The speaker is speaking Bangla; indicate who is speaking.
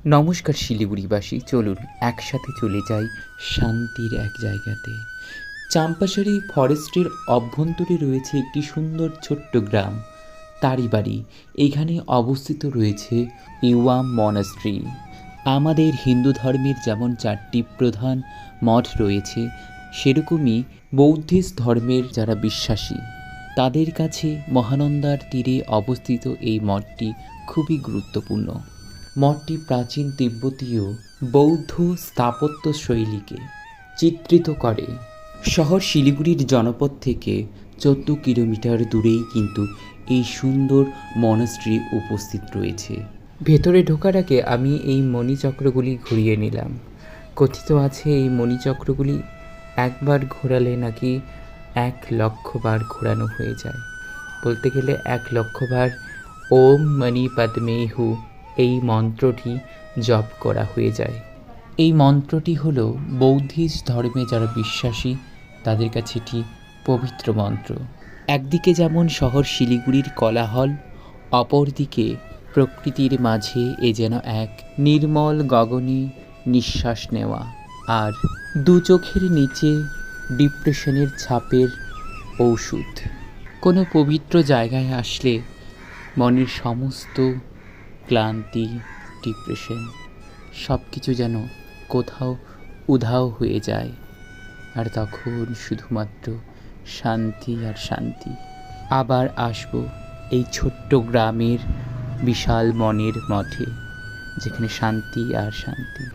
Speaker 1: নমস্কার শিলিগুড়িবাসী, চলুন একসাথে চলে যাই শান্তির এক জায়গাতে। চাম্পাশাড়ি ফরেস্টের অভ্যন্তরে রয়েছে একটি সুন্দর ছোট্ট গ্রাম, তারই বাড়ি। এইখানে অবস্থিত রয়েছে ইওয়াম মনাস্ট্রি। আমাদের হিন্দু ধর্মের যেমন 4টি প্রধান মঠ রয়েছে, সেরকমই বৌদ্ধিস্ট ধর্মের যারা বিশ্বাসী তাদের কাছে মহানন্দার তীরে অবস্থিত এই মঠটি খুবই গুরুত্বপূর্ণ। মঠটি প্রাচীন তিব্বতীয় বৌদ্ধ স্থাপত্য শৈলীকে চিত্রিত করে। শহর শিলিগুড়ির জনপদ থেকে 14 কিলোমিটার দূরেই কিন্তু এই সুন্দর মনাস্ট্রি উপস্থিত রয়েছে। ভেতরে ঢোকার আগে আমি এই মণিচক্রগুলি ঘুরিয়ে নিলাম। কথিত আছে এই মণিচক্রগুলি একবার ঘোরালে নাকি 1,00,000 বার ঘোরানো হয়ে যায়। বলতে গেলে 1,00,000 বার ওম মণি পদ্মে হু এই মন্ত্রটি জপ করা হয়ে যায়। এই মন্ত্রটি হলো বৌদ্ধিস্ট ধর্মে যারা বিশ্বাসী তাদের কাছে এটি পবিত্র মন্ত্র। একদিকে যেমন শহর শিলিগুড়ির কোলাহল, অপরদিকে প্রকৃতির মাঝে এ যেন এক নির্মল গগনে নিঃশ্বাস নেওয়া। আর দু চোখের নিচে ডিপ্রেশনের ছাপের ঔষধ। কোনো পবিত্র জায়গায় আসলে মনের সমস্ত ক্লান্তি, ডিপ্রেশন সব কিছু যেন কোথাও উধাও হয়ে যায়, আর তখন শুধুমাত্র শান্তি আর শান্তি। আবার আসবো এই ছোট্ট গ্রামের বিশাল মনের মঠে, যেখানে শান্তি আর শান্তি।